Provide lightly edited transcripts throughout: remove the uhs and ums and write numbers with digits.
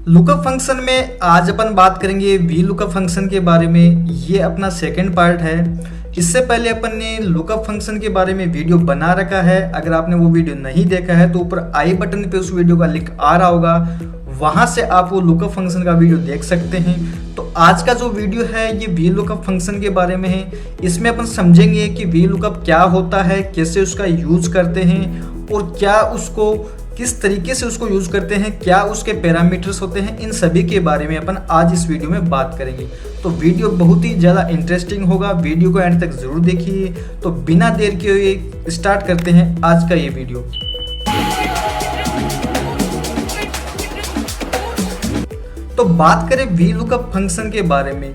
Lookup function में आज अपन बात करेंगे वी लुकअप फंक्शन के बारे में। ये अपना सेकंड पार्ट है। इससे पहले अपन ने लुकअप फंक्शन के बारे में वीडियो बना रखा है। अगर आपने वो वीडियो नहीं देखा है तो ऊपर आई बटन पे उस वीडियो का लिंक आ रहा होगा, वहां से आप वो लुकअप फंक्शन का वीडियो देख सकते हैं। तो आज का जो वीडियो है ये वी लुकअप फंक्शन के बारे में है। इसमें अपन समझेंगे कि वी लुकअप क्या होता है, कैसे उसका यूज करते हैं और क्या उसको किस तरीके से उसको यूज करते हैं, क्या उसके पैरामीटर्स होते हैं, इन सभी के बारे में अपन आज इस वीडियो में बात करेंगे। तो वीडियो बहुत ही ज़्यादा इंटरेस्टिंग होगा, वीडियो को एंड तक जरूर देखिए। तो बिना देर किए हुए स्टार्ट करते हैं आज का ये वीडियो। तो बात करें वी लुकअप फंक्शन के बारे में,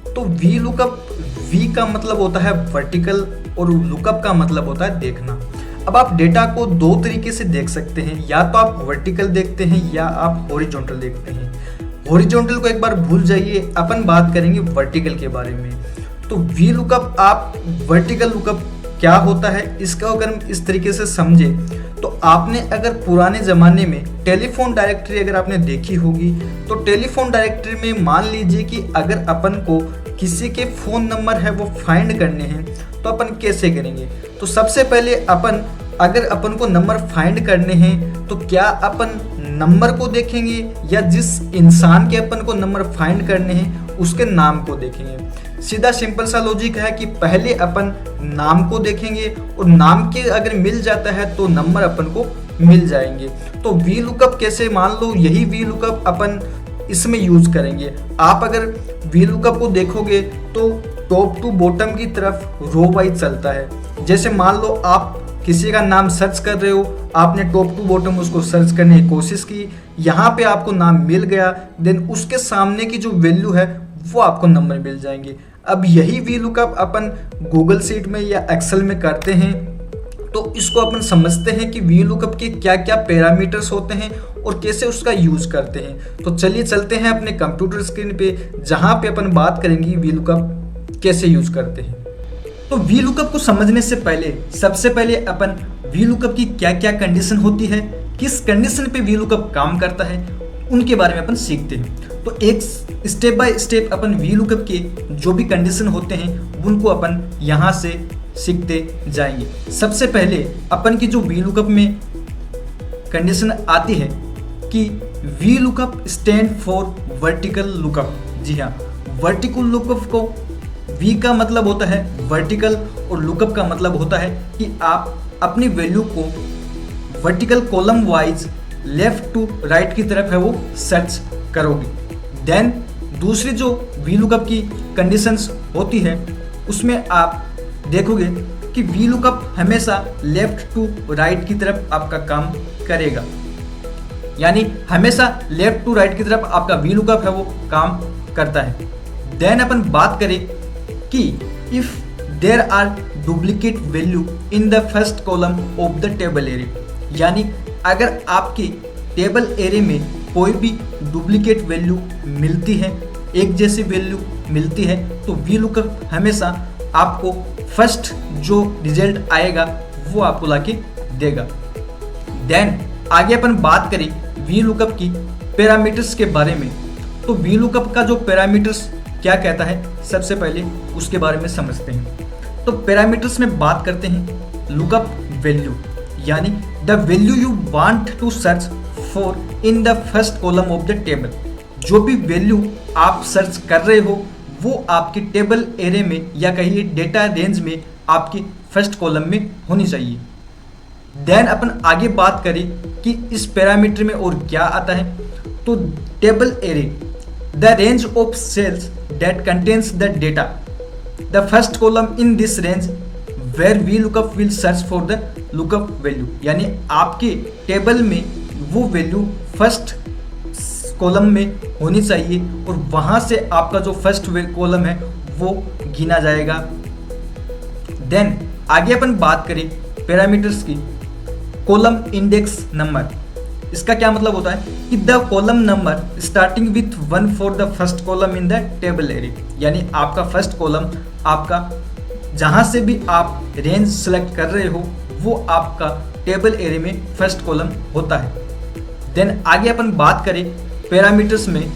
तो वी लुकअप, वी का मतलब होता है वर्टिकल और लुकअप का मतलब होता है देखना। अब आप डेटा को दो तरीके से देख सकते हैं, या तो आप वर्टिकल देखते हैं या आप हॉरिजॉन्टल देखते हैं। हॉरिजॉन्टल को एक बार भूल जाइए, अपन बात करेंगे वर्टिकल के बारे में। तो वी लुकअप, आप वर्टिकल लुकअप क्या होता है इसका अगर हम इस तरीके से समझे, तो आपने अगर पुराने ज़माने में टेलीफोन डायरेक्टरी अगर आपने देखी होगी, तो टेलीफोन डायरेक्टरी में मान लीजिए कि अगर अपन को किसी के फ़ोन नंबर है वो फाइंड करने हैं, तो अपन कैसे करेंगे। तो सबसे पहले अगर अपन को नंबर फाइंड करने हैं तो क्या अपन नंबर को देखेंगे या जिस इंसान के अपन को नंबर फाइंड करने हैं उसके नाम को देखेंगे। सीधा सिंपल सा लॉजिक है कि पहले अपन नाम को देखेंगे और नाम के अगर मिल जाता है तो नंबर अपन को मिल जाएंगे। तो वी लुकअप कैसे, मान लो यही वी लुकअप अपन इसमें यूज करेंगे। आप अगर वी लुकअप को देखोगे तो टॉप टू बॉटम की तरफ रो वाइज चलता है। जैसे मान लो आप किसी का नाम सर्च कर रहे हो, आपने टॉप टू बॉटम उसको सर्च करने की कोशिश की, यहाँ पे आपको नाम मिल गया, देन उसके सामने की जो वैल्यू है वो आपको नंबर मिल जाएंगे। अब यही वी लुकअप अपन गूगल शीट में या एक्सेल में करते हैं, तो इसको अपन समझते हैं कि वी लुकअप के क्या क्या पैरामीटर्स होते हैं और कैसे उसका यूज करते हैं। तो चलिए चलते हैं अपने कंप्यूटर स्क्रीन पे, जहाँ पे अपन बात करेंगे वी लुकअप कैसे यूज करते हैं। तो वी लुकअप को समझने से पहले सबसे पहले अपन वी लुकअप की क्या क्या कंडीशन होती है, किस कंडीशन पे वी लुकअप काम करता है, उनके बारे में अपन सीखते हैं। तो एक step by step upon V lookup के जो भी कंडीशन होते हैं उनको अपन यहाँ से सीखते जाएंगे। सबसे पहले अपन की जो वी लुकअप में कंडीशन आती है कि V lookup stand for vertical lookup. जी हाँ, वर्टिकल लुकअप को वी का मतलब होता है वर्टिकल और लुकअप का मतलब होता है कि आप अपनी वैल्यू को vertical column wise left to right की तरफ है वो सर्च करोगे। देन दूसरी जो वी लुकअप की कंडीशंस होती है उसमें आप देखोगे कि वी लुकअप हमेशा लेफ्ट टू राइट की तरफ आपका काम करेगा, यानी हमेशा लेफ्ट टू राइट की तरफ आपका वी लुकअप है वो काम करता है। देन अपन बात करें कि if there are duplicate value in the first column of the table array, यानी अगर आपकी टेबल एरे में कोई भी डुप्लीकेट वैल्यू मिलती है, एक जैसी वैल्यू मिलती है, तो वी लुकअप हमेशा आपको फर्स्ट जो रिजल्ट आएगा वो आपको लाके देगा। देन आगे अपन बात करें वी लुकअप की पैरामीटर्स के बारे में। तो वी लुकअप का जो पैरामीटर्स क्या कहता है, सबसे पहले उसके बारे में समझते हैं। तो पैरामीटर्स में बात करते हैं लुकअप वैल्यू, यानी the value you want to search for in the first column of the table. जो भी वैल्यू आप सर्च कर रहे हो वो आपके टेबल एरे में या कहिए डेटा रेंज में आपकी फर्स्ट कॉलम में होनी चाहिए। देन अपन आगे बात करें कि इस पैरामीटर में और क्या आता है। तो table array, the range of cells that contains the data, the first column in this range where VLOOKUP will search for the lookup value, यानी आपके टेबल में वो वैल्यू फर्स्ट कॉलम में होनी चाहिए और वहाँ से आपका जो फर्स्ट कॉलम है वो गिना जाएगा। देन आगे अपन बात करें पैरामीटर्स की, कॉलम इंडेक्स नंबर। इसका क्या मतलब होता है कि the column number starting with 1 for the first column in the table array, यानी आपका फर्स्ट कॉलम, आपका जहां से भी आप रेंज सेलेक्ट कर रहे हो वो आपका टेबल एरे में फर्स्ट कॉलम होता है। देन आगे अपन बात करें पैरामीटर्स में,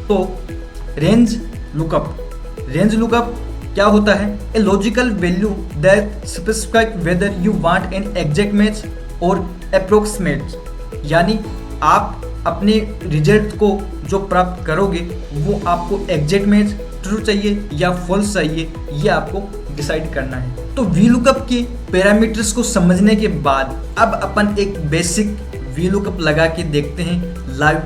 तो रेंज लुकअप क्या होता है? A logical value that specify whether you want an exact match और अप्रोक्सीमेट, यानी आप अपने रिजल्ट को जो प्राप्त करोगे वो आपको एग्जैक्ट मैच, ट्रू चाहिए या फॉल्स चाहिए, ये आपको डिसाइड करना है। तो वी लुकअप के पैरामीटर्स को समझने के बाद अब अपन एक बेसिक वी लुकअप लगा के देखते हैं लाइव।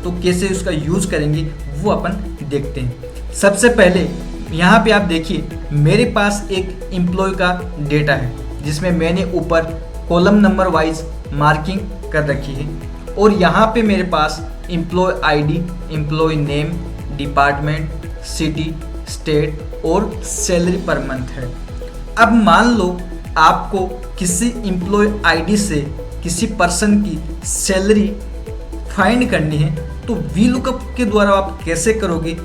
तो कैसे उसका यूज करेंगे वो अपन देखते हैं। सबसे पहले यहाँ पे आप देखिए, मेरे पास एक एम्प्लॉय का डेटा है जिसमें मैंने ऊपर कॉलम नंबर वाइज मार्किंग कर रखी है, और यहाँ पे मेरे पास employee ID, employee name, department, city, state और सैलरी पर मंथ है। अब मान लो आपको किसी एम्प्लॉय आईडी से किसी पर्सन की सैलरी फाइंड करनी है, तो वी लुकअप के द्वारा आप कैसे करोगे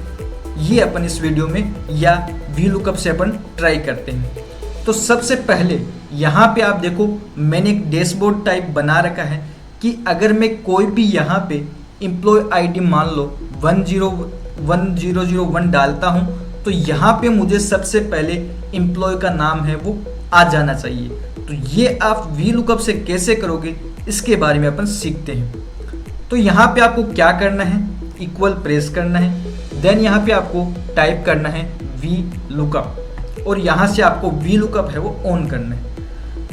ये अपन इस वीडियो में या वी लुकअप से अपन ट्राई करते हैं। तो सबसे पहले यहाँ पे आप देखो, मैंने एक डैशबोर्ड टाइप बना रखा है कि अगर मैं कोई भी यहाँ पे एम्प्लॉय आईडी मान लो 101001 डालता हूँ, तो यहाँ पे मुझे सबसे पहले एम्प्लॉय का नाम है वो आ जाना चाहिए। तो ये आप वी लुकअप से कैसे करोगे इसके बारे में अपन सीखते हैं। तो यहाँ पे आपको क्या करना है, इक्वल प्रेस करना है, देन यहाँ पे आपको टाइप करना है वी लुकअप, और यहाँ से आपको वी लुकअप है वो ऑन करना है।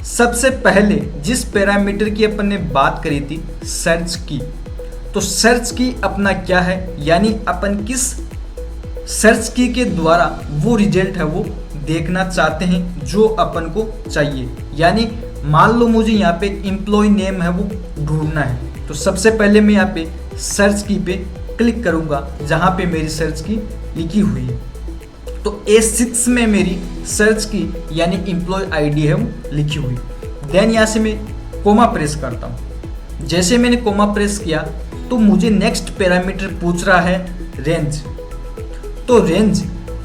सबसे पहले जिस पैरामीटर की अपन ने बात करी थी, सर्च की, तो सर्च की अपना क्या है, यानी अपन किस सर्च की के द्वारा वो रिजल्ट है वो देखना चाहते हैं जो अपन को चाहिए। यानी मान लो मुझे यहाँ पे एम्प्लॉय नेम है वो ढूंढना है, तो सबसे पहले मैं यहाँ पे सर्च की पे क्लिक करूँगा जहाँ पे मेरी सर्च की लिखी हुई है। तो A6 में मेरी सर्च की यानी एम्प्लॉय आईडी है वो लिखी हुई। देन यहाँ से मैं कोमा प्रेस करता हूँ। जैसे मैंने कोमा प्रेस किया तो मुझे नेक्स्ट पैरामीटर पूछ रहा है रेंज। तो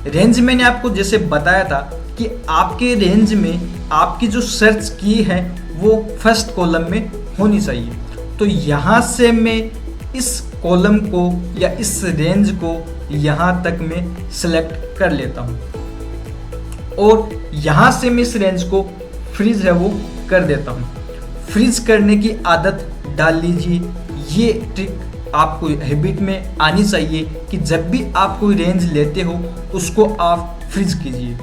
रेंज मैंने आपको जैसे बताया था कि आपके रेंज में आपकी जो सर्च की है वो फर्स्ट कॉलम में होनी चाहिए। तो यहाँ से मैं इस कॉलम को या इस रेंज को यहाँ तक मैं सिलेक्ट कर लेता हूँ, और यहाँ से मैं इस रेंज को फ्रीज है वो कर देता हूँ। फ्रीज करने की आदत डाल लीजिए। ये ट्रिक आपको हैबिट में आनी चाहिए कि जब भी आप कोई रेंज लेते हो उसको आप फ्रीज कीजिए।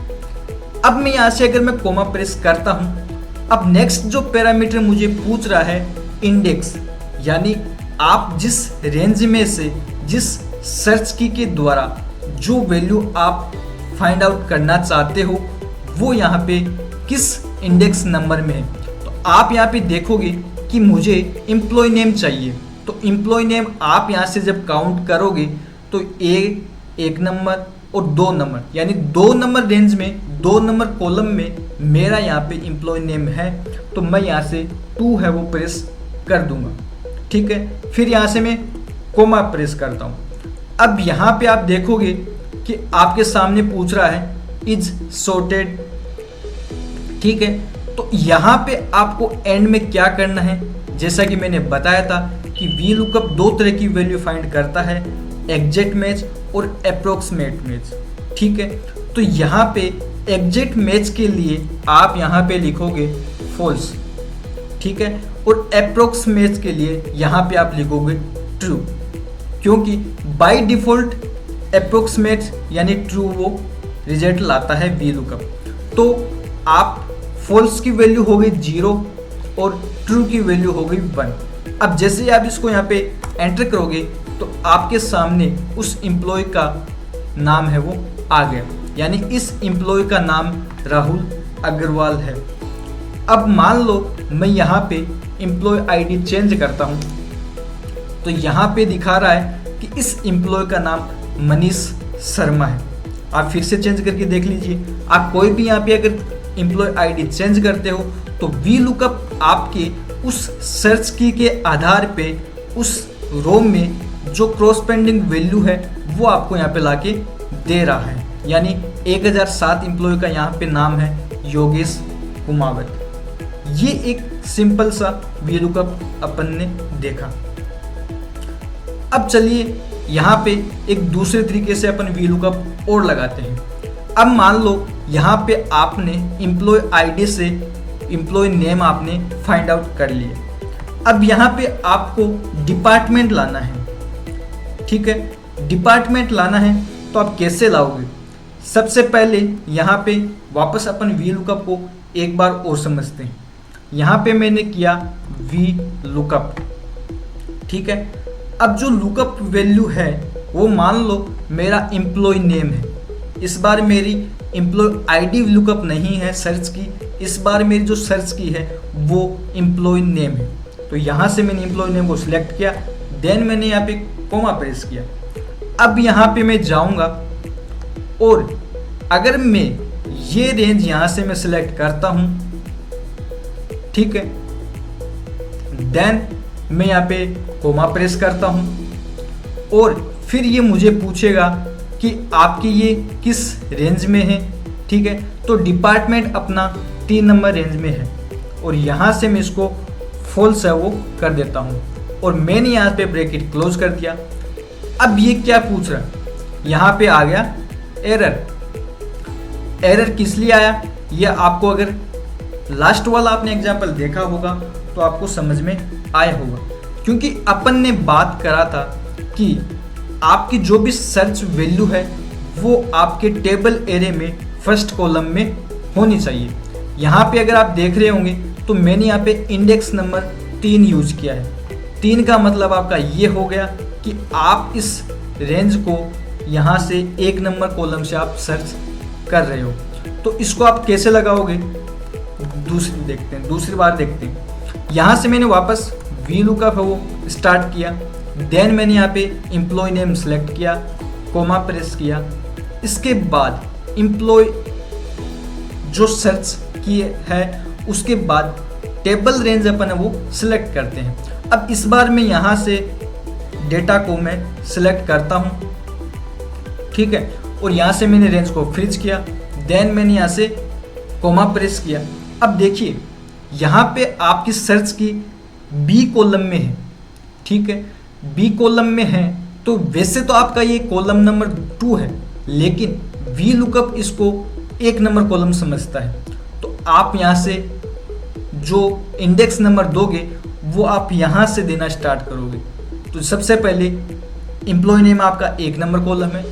अब मैं यहाँ से अगर मैं कोमा प्रेस करता हूँ, अब नेक्स्ट जो पैरामीटर मुझे पूछ रहा है इंडेक्स, यानी आप जिस रेंज में से जिस सर्च की के द्वारा जो वैल्यू आप फाइंड आउट करना चाहते हो वो यहाँ पे किस इंडेक्स नंबर में है। तो आप यहाँ पे देखोगे कि मुझे एम्प्लॉय नेम चाहिए, तो एम्प्लॉय नेम आप यहाँ से जब काउंट करोगे तो एक नंबर और 2 नंबर, यानी 2 नंबर रेंज में 2 नंबर कॉलम में मेरा यहाँ पे एम्प्लॉय नेम है, तो मैं यहाँ से 2 है वो प्रेस कर दूंगा। ठीक है, फिर यहाँ से मैं कोमा प्रेस करता हूँ। अब यहाँ पे आप देखोगे कि आपके सामने पूछ रहा है इज सॉर्टेड। ठीक है, तो यहाँ पे आपको एंड में क्या करना है, जैसा कि मैंने बताया था कि वी लुकअप 2 तरह की वैल्यू फाइंड करता है, एग्जैक्ट मैच और अप्रोक्सीमेट मैच। ठीक है, तो यहाँ पे एग्जैक्ट मैच के लिए आप यहाँ पे लिखोगे फॉल्स। ठीक है, और अप्रोक्सीमेट के लिए यहाँ पे आप लिखोगे ट्रू, क्योंकि बाय डिफॉल्ट अप्रोक्सीमेट यानी ट्रू वो रिजल्ट लाता है वी लुकअप। तो आप फॉल्स की वैल्यू हो गई 0 और ट्रू की वैल्यू हो गई 1। अब जैसे ही आप इसको यहाँ पे एंटर करोगे तो आपके सामने उस एम्प्लॉय का नाम है वो आ गया, यानी इस एम्प्लॉय का नाम राहुल अग्रवाल है। अब मान लो मैं यहाँ पे एम्प्लॉय आईडी चेंज करता हूँ, तो यहाँ पे दिखा रहा है कि इस एम्प्लॉय का नाम मनीष शर्मा है। आप फिर से चेंज करके देख लीजिए। आप कोई भी यहाँ पे अगर एम्प्लॉय आईडी चेंज करते हो तो वी लुकअप आपके उस सर्च की के आधार पे उस रो में जो क्रॉसपेंडिंग वैल्यू है वो आपको यहाँ पे लाके दे रहा है। यानी 1007 एम्प्लॉय का यहाँ पे नाम है योगेश कुमावत। ये एक सिंपल सा वी लुकअप अपन ने देखा। अब चलिए यहाँ पे एक दूसरे तरीके से अपन वी लुकअप और लगाते हैं। अब मान लो यहाँ पे आपने एम्प्लॉय आईडी से एम्प्लॉय नेम आपने फाइंड आउट कर लिया। अब यहाँ पे आपको डिपार्टमेंट लाना है, ठीक है। डिपार्टमेंट लाना है तो आप कैसे लाओगे? सबसे पहले यहाँ पे वापस अपन वी लुकअप को एक बार और समझते हैं। यहाँ पे मैंने किया वी लुकअप, ठीक है। अब जो लुकअप वैल्यू है वो मान लो मेरा एम्प्लॉय नेम है। इस बार मेरी एम्प्लॉय आईडी लुकअप नहीं है सर्च की, इस बार मेरी जो सर्च की है वो एम्प्लॉय नेम है। तो यहाँ से मैंने एम्प्लॉय नेम को सिलेक्ट किया, देन मैंने यहाँ पे कॉमा प्रेस किया। अब यहाँ पे मैं जाऊँगा और अगर मैं ये रेंज यहाँ से मैं सिलेक्ट करता हूँ, ठीक है, देन मैं यहाँ पे कोमा प्रेस करता हूँ और फिर ये मुझे पूछेगा कि आपकी ये किस रेंज में है, ठीक है। तो डिपार्टमेंट अपना 3 नंबर रेंज में है और यहाँ से मैं इसको फॉल्स है वो कर देता हूँ और मैंने यहाँ पे ब्रैकेट क्लोज कर दिया। अब ये क्या पूछ रहा है? यहाँ पे आ गया एरर। एरर किस लिए आया ये आपको अगर लास्ट वाला आपने एग्जाम्पल देखा होगा तो आपको समझ में आया होगा, क्योंकि अपन ने बात करा था कि आपकी जो भी सर्च वैल्यू है वो आपके टेबल एरे में फर्स्ट कॉलम में होनी चाहिए। यहाँ पे अगर आप देख रहे होंगे तो मैंने यहाँ पे इंडेक्स नंबर 3 यूज किया है। 3 का मतलब आपका ये हो गया कि आप इस रेंज को यहाँ से 1 नंबर कॉलम से आप सर्च कर रहे हो। तो इसको आप कैसे लगाओगे दूसरी बार देखते हैं। यहाँ से मैंने वापस वी लुकअप है वो स्टार्ट किया, देन मैंने यहाँ पे एम्प्लॉय नेम सेलेक्ट किया, कोमा प्रेस किया। इसके बाद एम्प्लॉय जो सर्च की है उसके बाद टेबल रेंज अपन है वो सिलेक्ट करते हैं। अब इस बार मैं यहाँ से डेटा को मैं सिलेक्ट करता हूँ, ठीक है, और यहाँ से मैंने रेंज को फ्रीज किया, देन मैंने यहाँ से कोमा प्रेस किया। अब देखिए यहाँ पे आपकी सर्च की बी कॉलम में है, ठीक है, बी कॉलम में है तो वैसे तो आपका ये कॉलम नंबर 2 है, लेकिन वी लुकअप इसको 1 नंबर कॉलम समझता है। तो आप यहाँ से जो इंडेक्स नंबर दोगे वो आप यहाँ से देना स्टार्ट करोगे। तो सबसे पहले एम्प्लॉय नेम आपका 1 नंबर कॉलम है,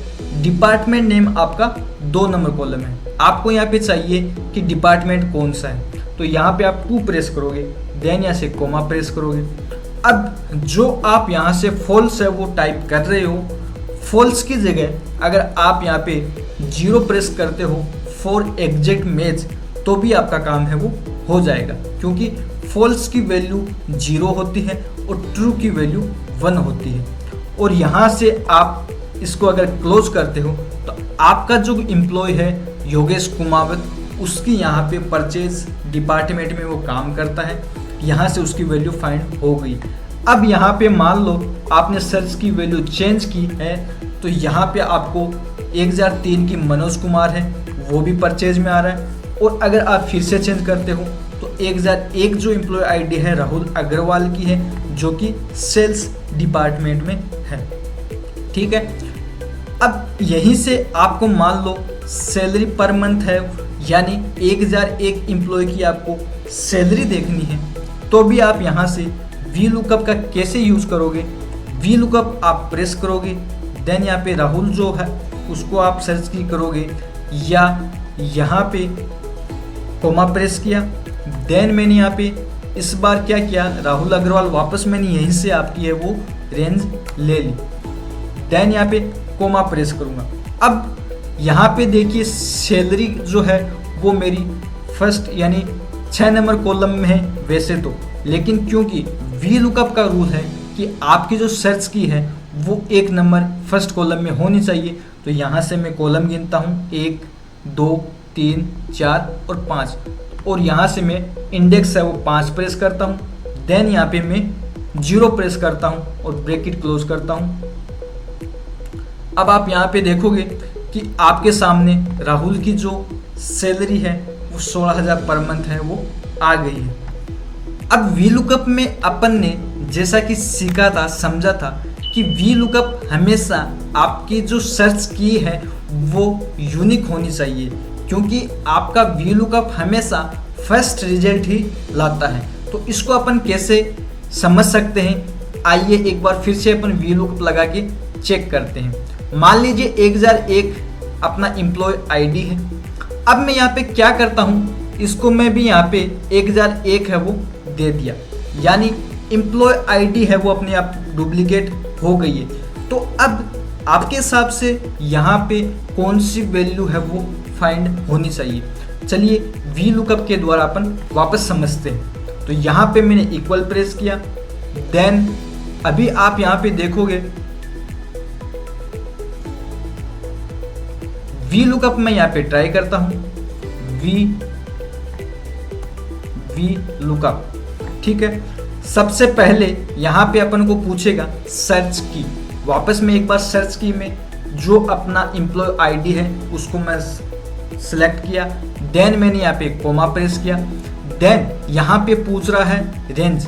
डिपार्टमेंट नेम आपका 2 नंबर कॉलम है। आपको यहाँ पे चाहिए कि डिपार्टमेंट कौन सा है, तो यहाँ पे आप 2 प्रेस करोगे, देन यहाँ से कोमा प्रेस करोगे। अब जो आप यहाँ से फॉल्स है वो टाइप कर रहे हो, फॉल्स की जगह अगर आप यहाँ पे 0 प्रेस करते हो फॉर एग्जैक्ट मैच तो भी आपका काम है वो हो जाएगा, क्योंकि फॉल्स की वैल्यू 0 होती है और ट्रू की वैल्यू 1 होती है। और यहाँ से आप इसको अगर क्लोज करते हो तो आपका जो एम्प्लॉय है योगेश कुमावत, उसकी यहाँ पे परचेज डिपार्टमेंट में वो काम करता है, यहाँ से उसकी वैल्यू फाइंड हो गई। अब यहाँ पे मान लो आपने सर्च की वैल्यू चेंज की है तो यहाँ पे आपको 1003 की मनोज कुमार है वो भी परचेज में आ रहा है, और अगर आप फिर से चेंज करते हो तो 1001 जो एम्प्लॉय आईडी है राहुल अग्रवाल की है जो कि सेल्स डिपार्टमेंट में है, ठीक है। अब यहीं से आपको मान लो सैलरी पर मंथ है, यानी 1001 एम्प्लॉय की आपको सैलरी देखनी है, तो भी आप यहाँ से वी लुकअप का कैसे यूज़ करोगे? वी लुकअप आप प्रेस करोगे, देन यहाँ पे राहुल जो है उसको आप सर्च की करोगे, या यहाँ पे कोमा प्रेस किया, देन मैंने यहाँ पे इस बार क्या किया, राहुल अग्रवाल वापस मैंने यहीं से आपकी है वो रेंज ले ली, देन यहाँ पे कोमा प्रेस करूँगा। अब यहाँ पे देखिए सैलरी जो है वो मेरी फर्स्ट यानी 6 नंबर कॉलम में है वैसे तो, लेकिन क्योंकि वी लुकअप का रूल है कि आपकी जो सर्च की है वो 1 नंबर फर्स्ट कॉलम में होनी चाहिए, तो यहाँ से मैं कॉलम गिनता हूँ 1 2 3 4 और 5, और यहाँ से मैं इंडेक्स है वो 5 प्रेस करता हूँ, देन यहाँ पे मैं 0 प्रेस करता हूँ और ब्रैकेट क्लोज करता हूँ। अब आप यहाँ पे देखोगे कि आपके सामने राहुल की जो सैलरी है वो 16,000 पर मंथ है वो आ गई है। अब वी लुकअप में अपन ने जैसा कि सीखा था, समझा था कि वी लुकअप हमेशा आपकी जो सर्च की है वो यूनिक होनी चाहिए, क्योंकि आपका वी लुकअप हमेशा फर्स्ट रिजल्ट ही लाता है। तो इसको अपन कैसे समझ सकते हैं, आइए एक बार फिर से अपन वी लुकअप लगा के चेक करते हैं। मान लीजिए 1001 अपना एम्प्लॉय आईडी है। अब मैं यहाँ पे क्या करता हूँ, इसको मैं भी यहाँ पे 1001 है वो दे दिया, यानी एम्प्लॉय आईडी है वो अपने आप डुप्लीकेट हो गई है। तो अब आपके हिसाब से यहाँ पे कौन सी वैल्यू है वो फाइंड होनी चाहिए। चलिए वी लुकअप के द्वारा अपन वापस समझते हैं। तो यहाँ पे मैंने इक्वल प्रेस किया, देन अभी आप यहाँ पे देखोगे वी लुकअप मैं यहाँ पे ट्राई करता हूँ, वी लुकअप, ठीक है। सबसे पहले यहाँ पे अपन को पूछेगा सर्च की। वापस मैं एक बार सर्च की में जो अपना एम्प्लॉय आईडी है उसको मैं सिलेक्ट किया, देन मैंने यहाँ पे कोमा प्रेस किया, देन यहाँ पे पूछ रहा है रेंज।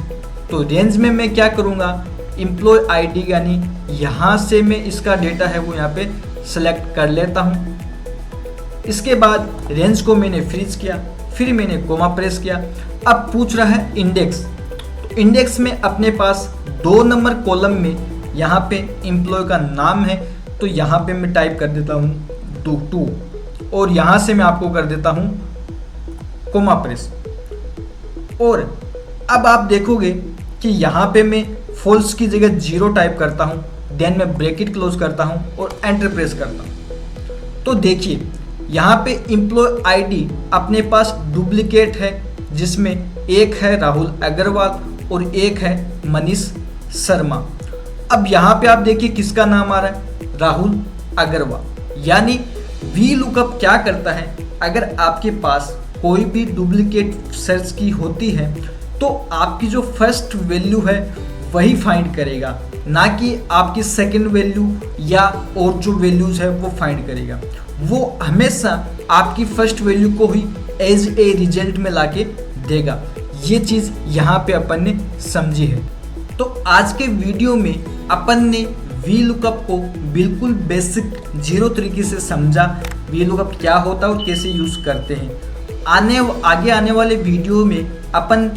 तो रेंज में मैं क्या करूँगा, एम्प्लॉय आईडी यानी यहाँ से मैं इसका डेटा है वो यहाँ पे सिलेक्ट कर लेता हूँ। इसके बाद रेंज को मैंने फ्रीज किया, फिर मैंने कोमा प्रेस किया। अब पूछ रहा है इंडेक्स। तो इंडेक्स में अपने पास 2 नंबर कॉलम में यहाँ पे एम्प्लॉय का नाम है, तो यहाँ पे मैं टाइप कर देता हूँ 2 और यहाँ से मैं आपको कर देता हूँ कोमा प्रेस। और अब आप देखोगे कि यहाँ पे मैं फॉल्स की जगह 0 टाइप करता हूँ, देन मैं ब्रैकेट क्लोज करता हूँ और एंटर प्रेस करता हूँ। तो देखिए यहाँ पे एम्प्लॉय आईडी अपने पास डुप्लीकेट है, जिसमें एक है राहुल अग्रवाल और एक है मनीष शर्मा। अब यहाँ पे आप देखिए किसका नाम आ रहा है, राहुल अग्रवाल। यानी वी लुकअप क्या करता है, अगर आपके पास कोई भी डुप्लीकेट सर्च की होती है तो आपकी जो फर्स्ट वैल्यू है वही फाइंड करेगा, ना कि आपकी सेकंड वैल्यू या और जो वैल्यूज है वो फाइंड करेगा। वो हमेशा आपकी फर्स्ट वैल्यू को ही एज ए रिजल्ट में लाके देगा। ये चीज़ यहाँ पे अपन ने समझी है। तो आज के वीडियो में अपन ने वी लुकअप को बिल्कुल बेसिक 0 तरीके से समझा, वी लुकअप क्या होता है और कैसे यूज़ करते हैं। आगे आने वाले वीडियो में अपन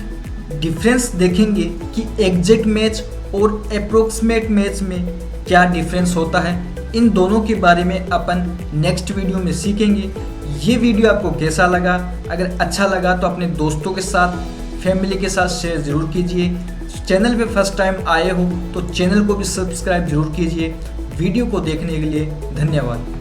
डिफरेंस देखेंगे कि एग्जैक्ट मैच और अप्रोक्सीमेट मैच में क्या डिफरेंस होता है। इन दोनों के बारे में अपन नेक्स्ट वीडियो में सीखेंगे। ये वीडियो आपको कैसा लगा, अगर अच्छा लगा तो अपने दोस्तों के साथ, फैमिली के साथ शेयर ज़रूर कीजिए। चैनल पे फर्स्ट टाइम आए हो तो चैनल को भी सब्सक्राइब जरूर कीजिए। वीडियो को देखने के लिए धन्यवाद।